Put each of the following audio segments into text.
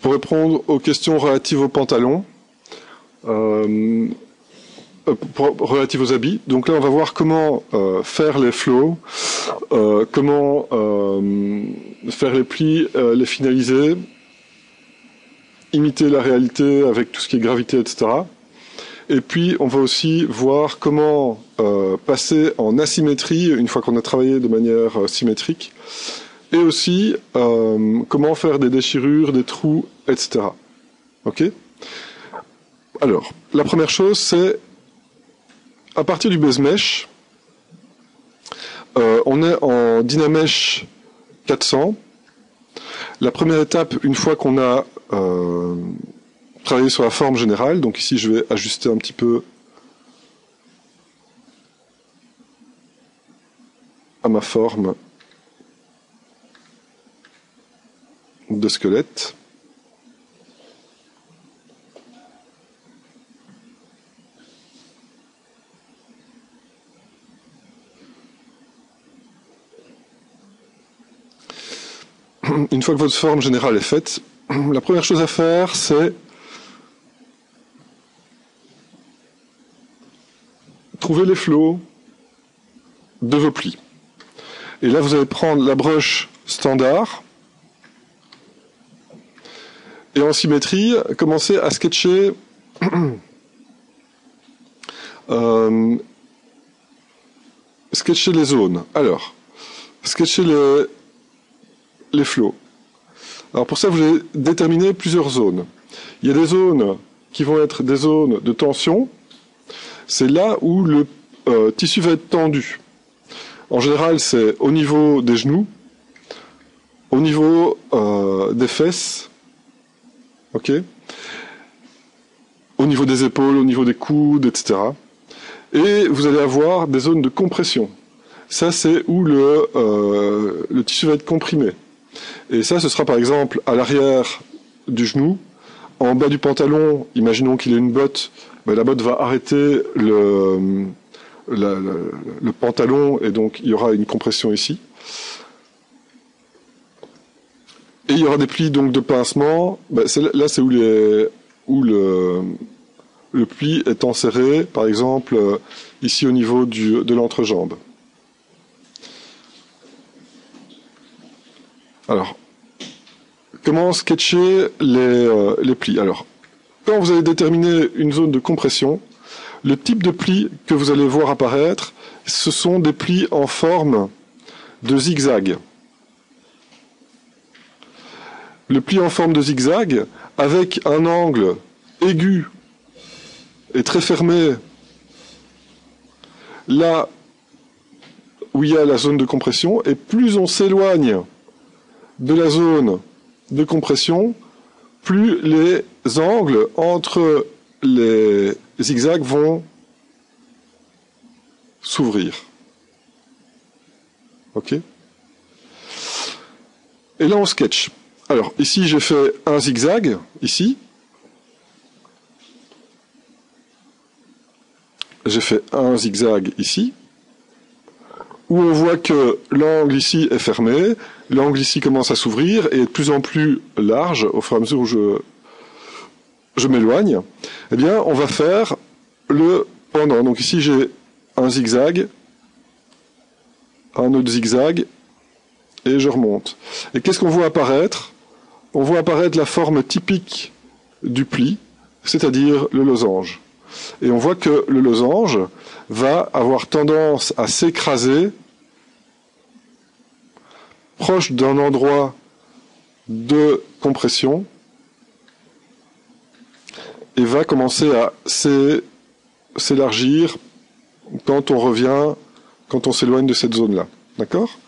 pour répondre aux questions relatives aux pantalons, relatives aux habits. Donc là, on va voir comment faire les flows, comment faire les plis, les finaliser, imiter la réalité avec tout ce qui est gravité, etc. Et puis, on va aussi voir comment passer en asymétrie une fois qu'on a travaillé de manière symétrique, et aussi comment faire des déchirures, des trous, etc. Ok ? Alors, la première chose, c'est à partir du base mesh, on est en Dynamesh 400. La première étape, une fois qu'on a travaillé sur la forme générale, donc ici je vais ajuster un petit peu à ma forme de squelette. Une fois que votre forme générale est faite, la première chose à faire, c'est trouver les flots de vos plis. Et là, vous allez prendre la broche standard et en symétrie, commencer à sketcher sketcher les zones. Alors, sketcher les flots. Alors pour ça, vous allez déterminer plusieurs zones. Il y a des zones qui vont être des zones de tension. C'est là où le tissu va être tendu. En général, c'est au niveau des genoux, au niveau des fesses, ok, au niveau des épaules, au niveau des coudes, etc. Et vous allez avoir des zones de compression. Ça, c'est où le tissu va être comprimé. Et ça, ce sera par exemple à l'arrière du genou, en bas du pantalon, imaginons qu'il ait une botte, ben, la botte va arrêter le pantalon et donc il y aura une compression ici. Et il y aura des plis donc de pincement, ben, là c'est où le pli est enserré, par exemple ici au niveau de l'entrejambe. Alors, comment sketcher les plis? Alors, quand vous allez déterminer une zone de compression, le type de pli que vous allez voir apparaître, ce sont des plis en forme de zigzag. Le pli en forme de zigzag, avec un angle aigu et très fermé, là où il y a la zone de compression, et plus on s'éloigne de la zone de compression, plus les angles entre les zigzags vont s'ouvrir. Ok ? Et là on sketch. Alors ici j'ai fait un zigzag, ici. J'ai fait un zigzag ici, où on voit que l'angle ici est fermé, l'angle ici commence à s'ouvrir et est de plus en plus large au fur et à mesure où je m'éloigne. Eh bien, on va faire le pendant. Donc ici, j'ai un zigzag, un autre zigzag, et je remonte. Et qu'est-ce qu'on voit apparaître? On voit apparaître la forme typique du pli, c'est-à-dire le losange. Et on voit que le losange va avoir tendance à s'écraser proche d'un endroit de compression et va commencer à s'élargir quand on s'éloigne de cette zone-là. D'accord ?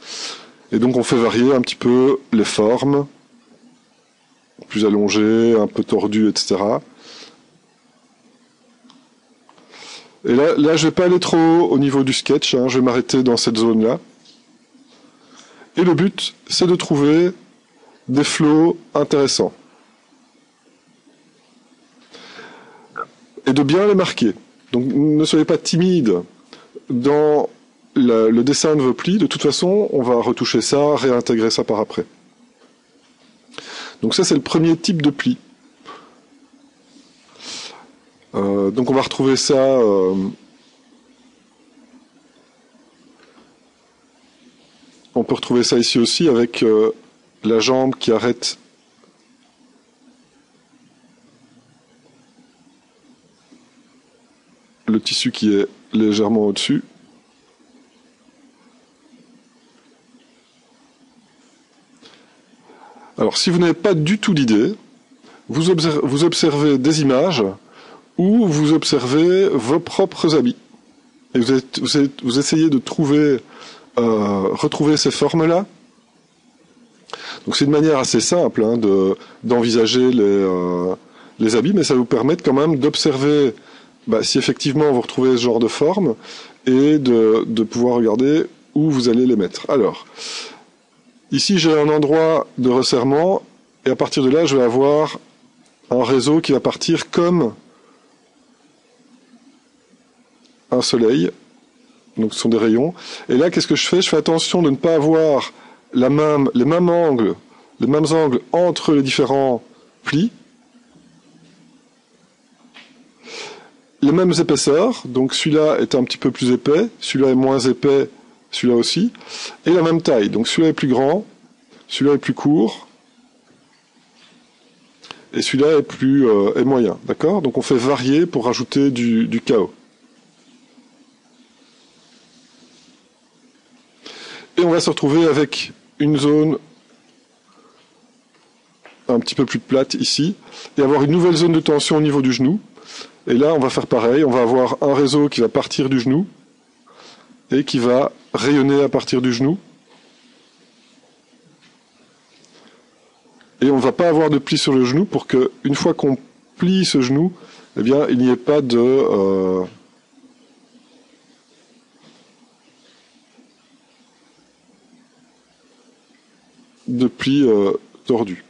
Et donc on fait varier un petit peu les formes, plus allongées, un peu tordues, etc. Et là je ne vais pas aller trop haut au niveau du sketch, je vais m'arrêter dans cette zone-là. Et le but, c'est de trouver des flows intéressants. Et de bien les marquer. Donc ne soyez pas timide dans le dessin de vos plis. De toute façon, on va retoucher ça, réintégrer ça par après. Donc ça, c'est le premier type de pli. Donc on va retrouver ça... on peut retrouver ça ici aussi avec la jambe qui arrête le tissu qui est légèrement au-dessus. Alors, si vous n'avez pas du tout d'idée, vous observez des images où vous observez vos propres habits. Et vous essayez de retrouver ces formes-là. Donc, c'est une manière assez simple hein, d'envisager les habits, mais ça vous permet quand même d'observer si effectivement vous retrouvez ce genre de forme et de pouvoir regarder où vous allez les mettre. Alors, ici j'ai un endroit de resserrement et à partir de là je vais avoir un réseau qui va partir comme un soleil. Donc ce sont des rayons. Et là qu'est-ce que je fais? Je fais attention de ne pas avoir les mêmes angles entre les différents plis. Les mêmes épaisseurs, donc celui-là est un petit peu plus épais, celui-là est moins épais, celui-là aussi, et la même taille, donc celui-là est plus grand, celui-là est plus court, et celui-là est moyen, d'accord? Donc on fait varier pour rajouter du chaos. Et on va se retrouver avec une zone un petit peu plus plate ici, et avoir une nouvelle zone de tension au niveau du genou. Et là, on va faire pareil, on va avoir un réseau qui va partir du genou et qui va rayonner à partir du genou. Et on ne va pas avoir de pli sur le genou pour que, une fois qu'on plie ce genou, eh bien, il n'y ait pas de pli tordu.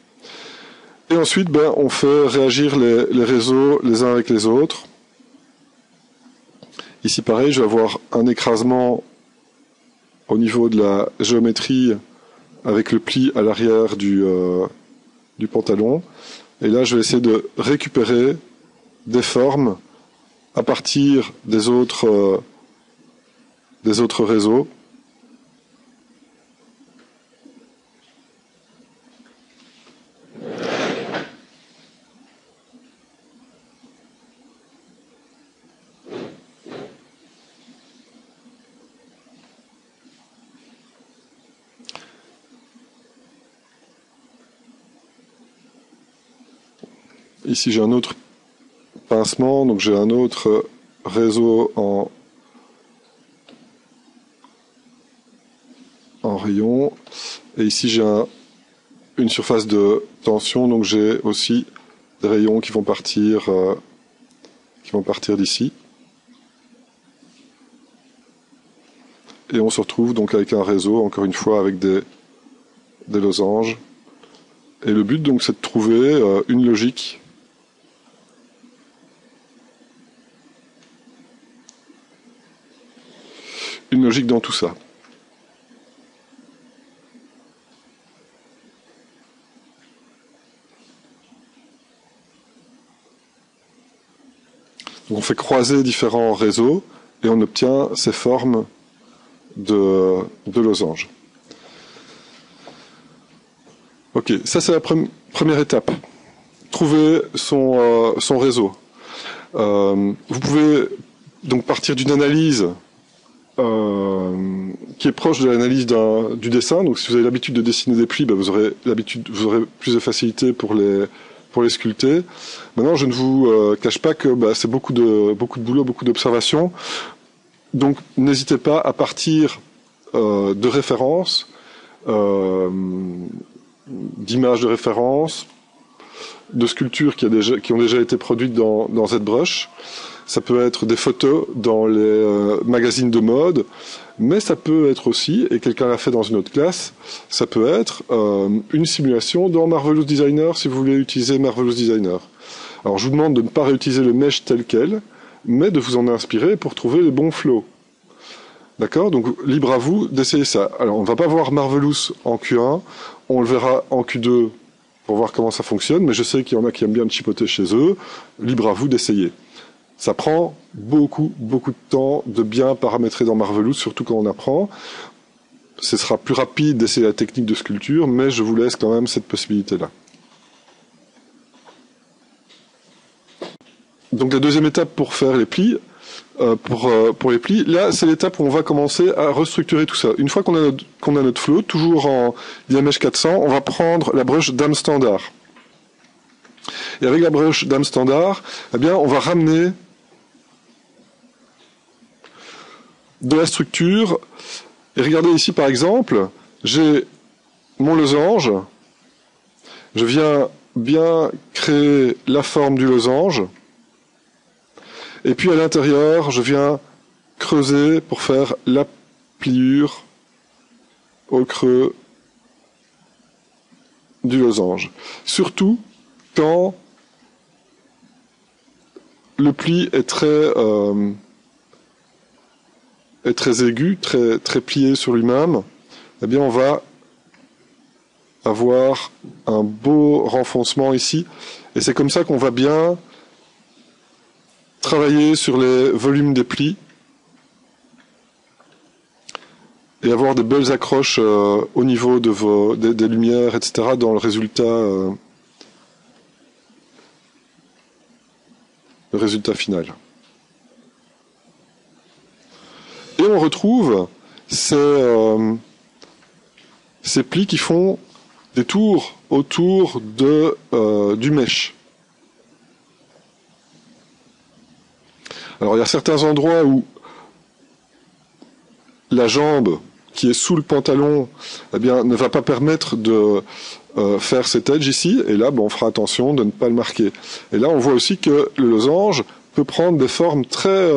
Et ensuite, on fait réagir les réseaux les uns avec les autres. Ici, pareil, je vais avoir un écrasement au niveau de la géométrie avec le pli à l'arrière du pantalon. Et là, je vais essayer de récupérer des formes à partir des autres réseaux. Ici, j'ai un autre pincement, donc j'ai un autre réseau en rayon. Et ici, j'ai une surface de tension, donc j'ai aussi des rayons qui vont partir d'ici. Et on se retrouve donc avec un réseau, encore une fois, avec des losanges. Et le but, donc, c'est de trouver une logique dans tout ça. Donc on fait croiser différents réseaux et on obtient ces formes de losanges. Ok, ça c'est la première étape. Trouver son réseau. Vous pouvez donc partir d'une analyse qui est proche de l'analyse du dessin. Donc si vous avez l'habitude de dessiner des plis, vous aurez plus de facilité pour les sculpter. Maintenant, je ne vous cache pas que c'est beaucoup de boulot, beaucoup d'observations. Donc n'hésitez pas à partir de références, d'images de référence, de sculptures qui ont déjà été produites dans ZBrush. Ça peut être des photos dans les magazines de mode, mais ça peut être aussi, et quelqu'un l'a fait dans une autre classe, ça peut être une simulation dans Marvelous Designer si vous voulez utiliser Marvelous Designer. Alors je vous demande de ne pas réutiliser le mesh tel quel, mais de vous en inspirer pour trouver les bons flows. D'accord? Donc libre à vous d'essayer ça. Alors on ne va pas voir Marvelous en Q1, on le verra en Q2 pour voir comment ça fonctionne, mais je sais qu'il y en a qui aiment bien chipoter chez eux. Libre à vous d'essayer. Ça prend beaucoup de temps de bien paramétrer dans Marvelous, surtout quand on apprend. Ce sera plus rapide d'essayer la technique de sculpture, mais je vous laisse quand même cette possibilité-là. Donc la deuxième étape pour faire les plis, pour les plis, là c'est l'étape où on va commencer à restructurer tout ça. Une fois qu'on a notre flow, toujours en Diamèche 400, on va prendre la broche Dame Standard. Et avec la broche Dame Standard, eh bien on va ramener de la structure. Et regardez ici par exemple, j'ai mon losange, je viens bien créer la forme du losange, et puis à l'intérieur, je viens creuser pour faire la pliure au creux du losange. Surtout quand le pli est très aigu, très plié sur lui-même, eh bien on va avoir un beau renfoncement ici. Et c'est comme ça qu'on va bien travailler sur les volumes des plis et avoir de belles accroches au niveau de des lumières, etc. dans le résultat final. Et on retrouve ces plis qui font des tours autour du mèche. Alors il y a certains endroits où la jambe qui est sous le pantalon, eh bien, ne va pas permettre de faire cet edge ici, et là, on fera attention de ne pas le marquer. Et là, on voit aussi que le losange peut prendre des formes très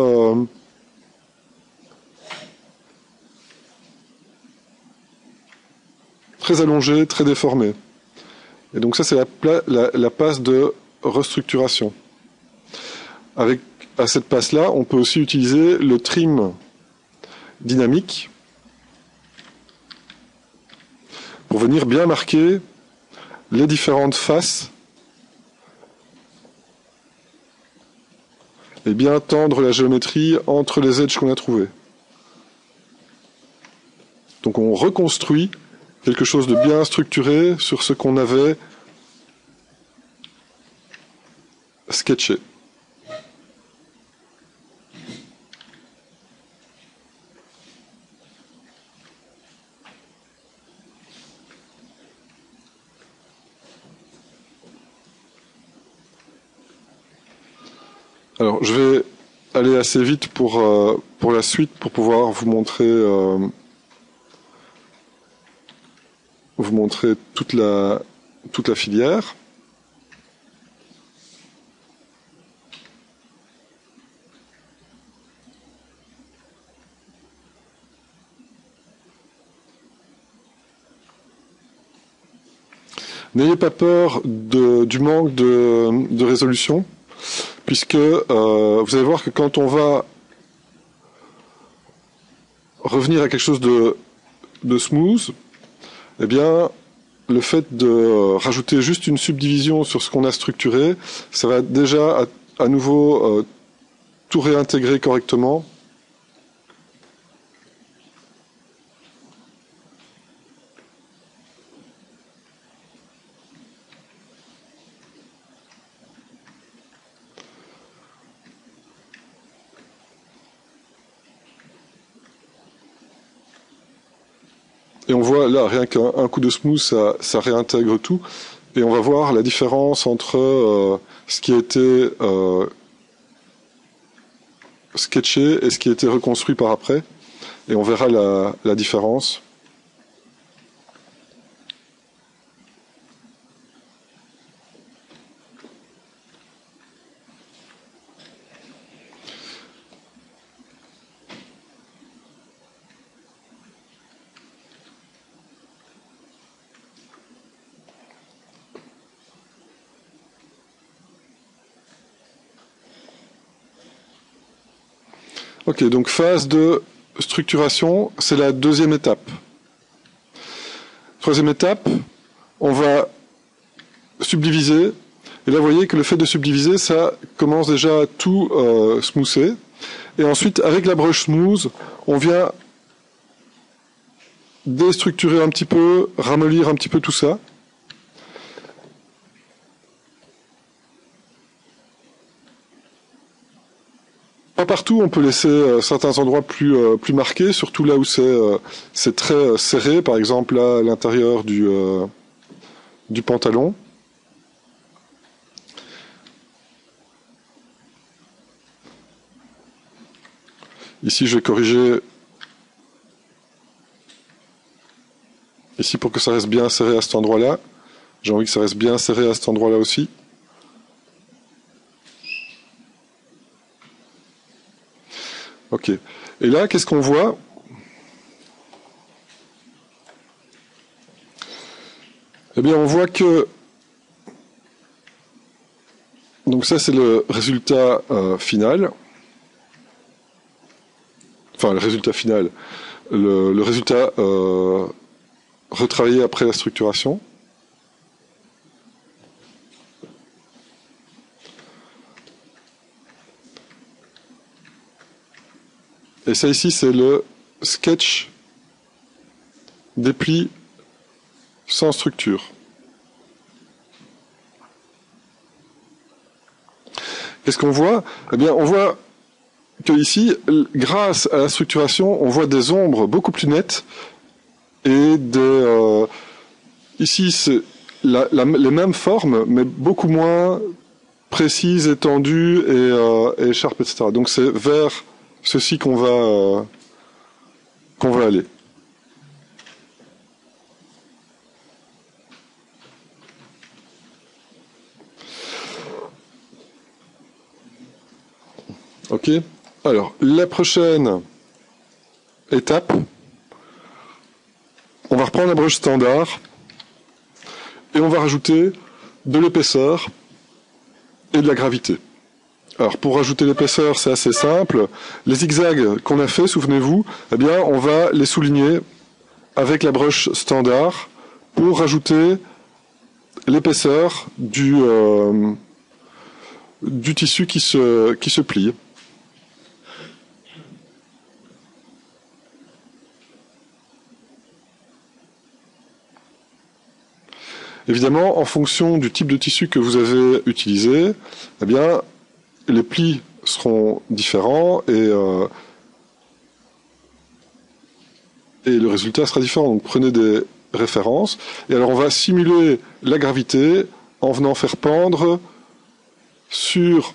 allongées, très déformées. Et donc ça, c'est la passe de restructuration. À cette passe-là, on peut aussi utiliser le trim dynamique pour venir bien marquer les différentes faces et bien tendre la géométrie entre les edges qu'on a trouvés. Donc on reconstruit quelque chose de bien structuré sur ce qu'on avait sketché. Alors, je vais aller assez vite pour la suite, pour pouvoir vous montrer toute la filière. N'ayez pas peur du manque de résolution, puisque vous allez voir que quand on va revenir à quelque chose de smooth, eh bien, le fait de rajouter juste une subdivision sur ce qu'on a structuré, ça va déjà à nouveau tout réintégrer correctement. Et on voit là, rien qu'un coup de smooth, ça réintègre tout. Et on va voir la différence entre ce qui a été sketché et ce qui a été reconstruit par après. Et on verra la différence. Ok, donc phase de structuration, c'est la deuxième étape. Troisième étape, on va subdiviser. Et là, vous voyez que le fait de subdiviser, ça commence déjà à tout smoother. Et ensuite, avec la brush smooth, on vient déstructurer un petit peu, ramollir un petit peu tout ça. Pas partout, on peut laisser certains endroits plus marqués, surtout là où c'est très serré, par exemple là à l'intérieur du pantalon. Ici, je vais corriger ici pour que ça reste bien serré à cet endroit-là. J'ai envie que ça reste bien serré à cet endroit-là aussi. Ok. Et là, qu'est-ce qu'on voit? Eh bien, on voit que... Donc ça, c'est le résultat final. Enfin, le résultat final. Le résultat retravaillé après la structuration. Et ça ici, c'est le sketch des plis sans structure. Qu'est-ce qu'on voit? Eh bien, on voit que ici, grâce à la structuration, on voit des ombres beaucoup plus nettes et des... ici, c'est les mêmes formes, mais beaucoup moins précises, étendues et sharp, etc. Donc c'est vers ceci qu'on va aller. Ok. Alors, la prochaine étape, on va reprendre la broche standard et on va rajouter de l'épaisseur et de la gravité. Alors, pour rajouter l'épaisseur, c'est assez simple. Les zigzags qu'on a fait, souvenez-vous, eh bien, on va les souligner avec la broche standard pour rajouter l'épaisseur du tissu qui se plie. Évidemment, en fonction du type de tissu que vous avez utilisé, eh bien, les plis seront différents et le résultat sera différent. Donc prenez des références. Et alors on va simuler la gravité en venant faire pendre sur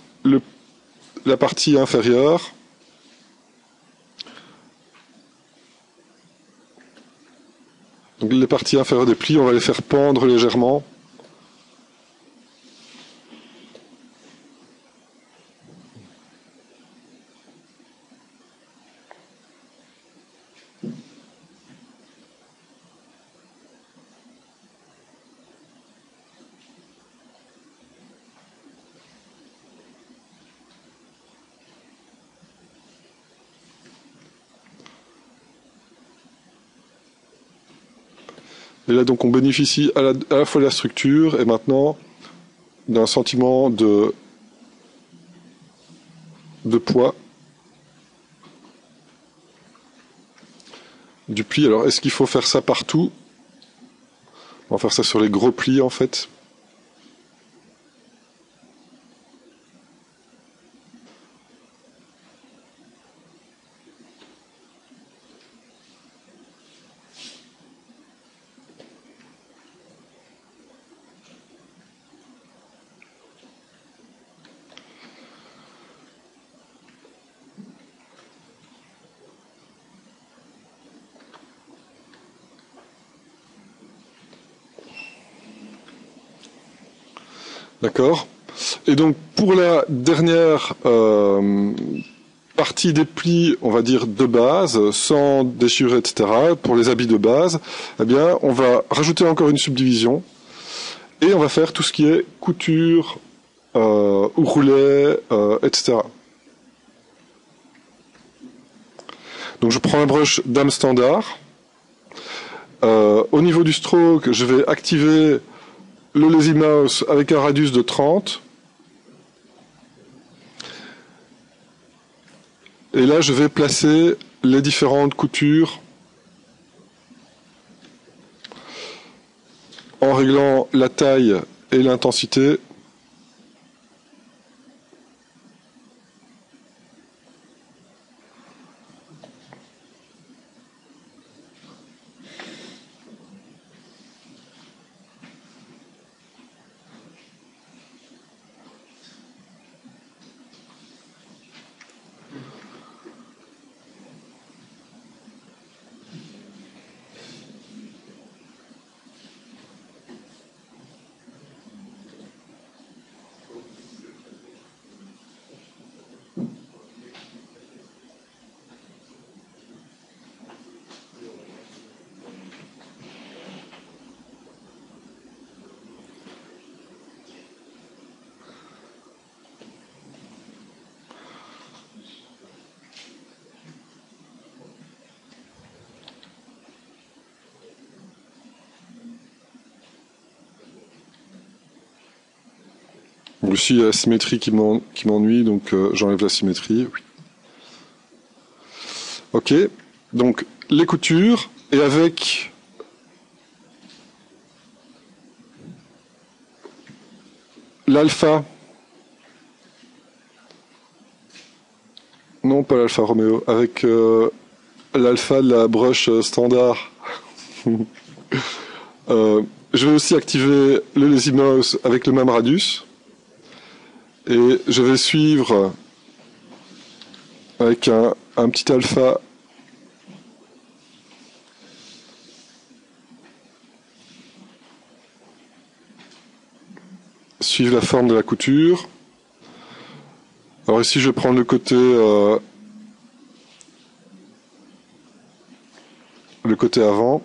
la partie inférieure donc les parties inférieures des plis, on va les faire pendre légèrement. Et là, donc, on bénéficie à la fois de la structure et maintenant d'un sentiment de poids du pli. Alors, est-ce qu'il faut faire ça partout? On va faire ça sur les gros plis, en fait. D'accord. Et donc, pour la dernière partie des plis, on va dire de base, sans déchirer, etc., pour les habits de base, eh bien, on va rajouter encore une subdivision et on va faire tout ce qui est couture, ourlet, etc. Donc, je prends un brush dame standard. Au niveau du stroke, je vais activer le lazy mouse avec un radius de 30. Et là, je vais placer les différentes coutures en réglant la taille et l'intensité. Aussi, il y a la symétrie qui m'ennuie, donc j'enlève la symétrie. Oui. Ok, donc les coutures, et avec l'alpha, non pas l'alpha Romeo, avec l'alpha de la brush standard, je vais aussi activer le lazy mouse avec le même radius. Et je vais suivre avec un petit alpha suivre la forme de la couture. Alors ici je vais prendre le côté avant.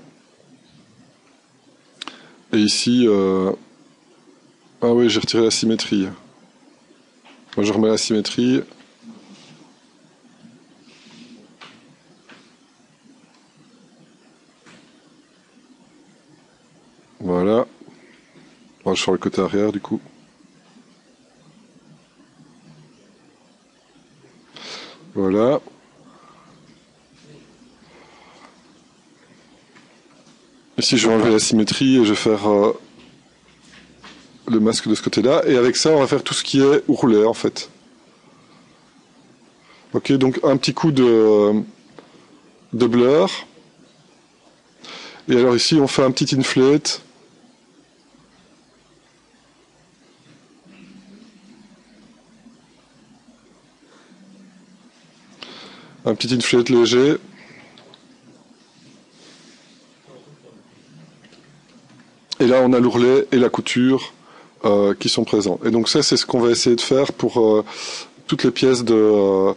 Et ici ah oui, j'ai retiré la symétrie. Moi, je remets la symétrie. Voilà. Bon, je fais le côté arrière du coup. Voilà. Ici, je vais enlever la symétrie et je vais faire le masque de ce côté-là. Et avec ça, on va faire tout ce qui est ourlet en fait. Ok, donc un petit coup de blur. Et alors ici, on fait un petit inflate. Un petit inflate léger. Et là, on a l'ourlet et la couture qui sont présents. Et donc ça, c'est ce qu'on va essayer de faire pour toutes les pièces d'habits.